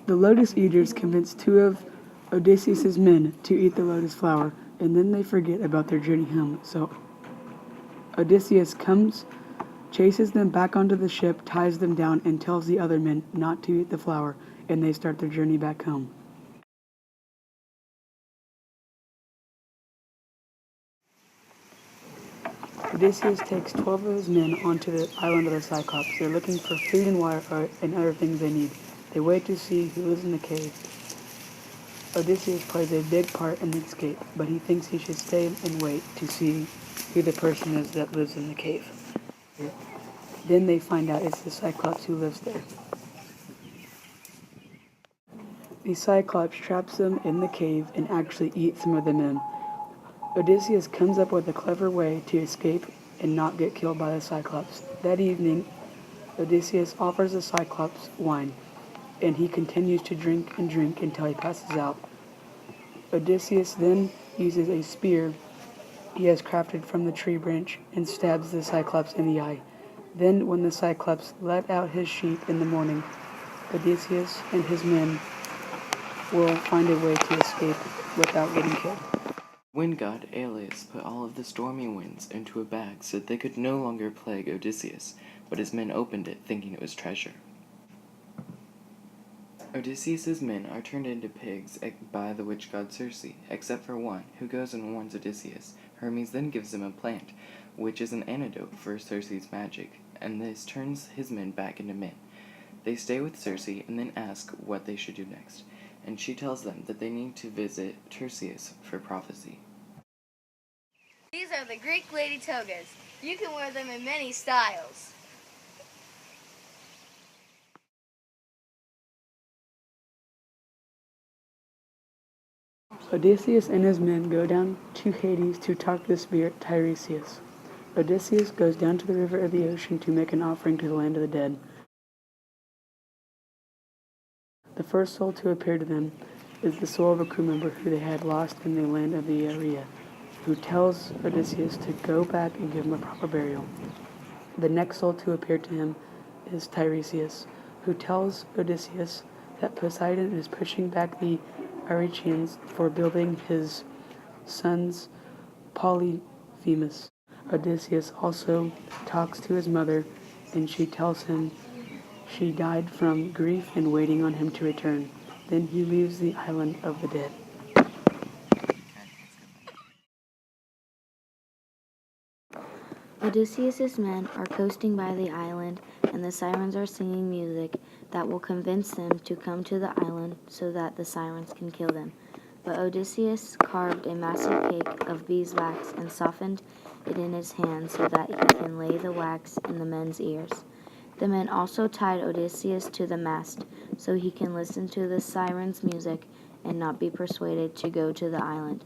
The lotus eaters convince two of Odysseus's men to eat the lotus flower, and then they forget about their journey home. So Odysseus comes, chases them back onto the ship, ties them down, and tells the other men not to eat the flower, and they start their journey back home. Odysseus takes 12 of his men onto the island of the Cyclops. They're looking for food and water and other things they need. They wait to see who lives in the cave. Odysseus plays a big part in the escape, but he thinks he should stay and wait to see who the person is that lives in the cave. Then they find out it's the Cyclops who lives there. The Cyclops traps them in the cave and actually eats some of them in. Odysseus comes up with a clever way to escape and not get killed by the Cyclops. That evening, Odysseus offers the Cyclops wine, and he continues to drink and drink until he passes out. Odysseus then uses a spear he has crafted from the tree branch and stabs the Cyclops in the eye. Then, when the Cyclops let out his sheep in the morning, Odysseus and his men will find a way to escape without getting killed. Wind god Aeolus put all of the stormy winds into a bag so that they could no longer plague Odysseus, but his men opened it thinking it was treasure. Odysseus's men are turned into pigs by the witch god Circe, except for one, who goes and warns Odysseus. Hermes then gives him a plant, which is an antidote for Circe's magic, and this turns his men back into men. They stay with Circe and then ask what they should do next, and she tells them that they need to visit Tiresias for prophecy. These are the Greek lady togas. You can wear them in many styles. Odysseus and his men go down to Hades to talk to the spirit Tiresias. Odysseus goes down to the river of the ocean to make an offering to the land of the dead. The first soul to appear to them is the soul of a crew member who they had lost in the land of the Aeria, who tells Odysseus to go back and give him a proper burial. The next soul to appear to him is Tiresias, who tells Odysseus that Poseidon is pushing back the Aricians for building his son's Polyphemus. Odysseus also talks to his mother, and she tells him she died from grief and waiting on him to return. Then he leaves the island of the dead. Odysseus's men are coasting by the island, and the sirens are singing music that will convince them to come to the island so that the sirens can kill them. But Odysseus carved a massive cake of beeswax and softened it in his hand so that he can lay the wax in the men's ears. The men also tied Odysseus to the mast so he can listen to the sirens' music and not be persuaded to go to the island.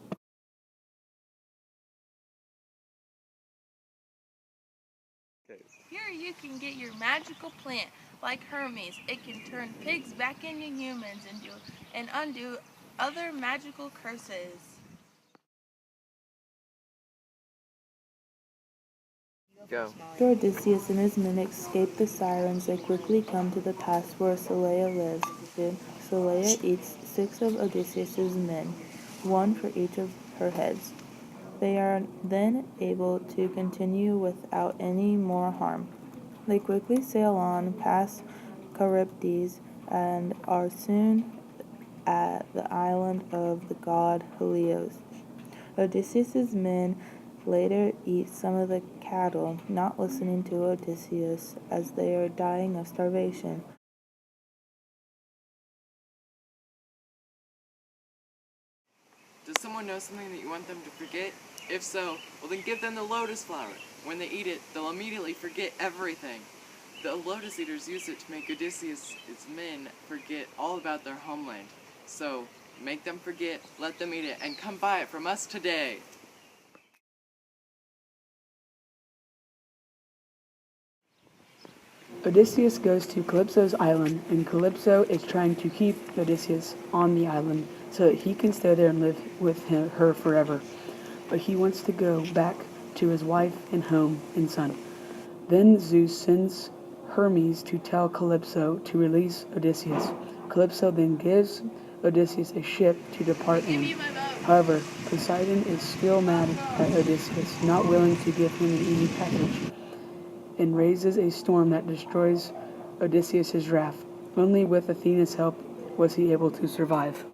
Here you can get your magical plant. Like Hermes, it can turn pigs back into humans and undo other magical curses. Go. After Odysseus and his men escape the sirens, they quickly come to the pass where Scylla lives. Scylla eats 6 of Odysseus's men, 1 for each of her heads. They are then able to continue without any more harm. They quickly sail on past Charybdis and are soon at the island of the god Helios. Odysseus's men later eat some of the cattle, not listening to Odysseus as they are dying of starvation. Does someone know something that you want them to forget? If so, well then give them the lotus flower. When they eat it, they'll immediately forget everything. The lotus eaters use it to make Odysseus' men forget all about their homeland. So, make them forget, let them eat it, and come buy it from us today. Odysseus goes to Calypso's island, and Calypso is trying to keep Odysseus on the island so that he can stay there and live with her forever. But he wants to go back to his wife and home and son. Then Zeus sends Hermes to tell Calypso to release Odysseus. Calypso then gives Odysseus a ship to depart in. However, Poseidon is still mad at Odysseus, not willing to give him an easy passage, and raises a storm that destroys Odysseus' raft. Only with Athena's help was he able to survive.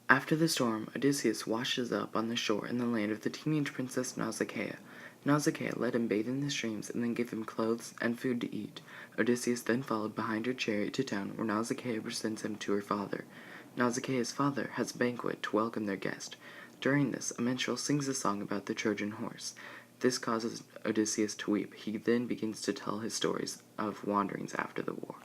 After the storm, Odysseus washes up on the shore in the land of the teenage princess Nausicaa. Nausicaa let him bathe in the streams and then gave him clothes and food to eat. Odysseus then followed behind her chariot to town, where Nausicaa presents him to her father. Nausicaa's father has a banquet to welcome their guest. During this, a minstrel sings a song about the Trojan horse. This causes Odysseus to weep. He then begins to tell his stories of wanderings after the war.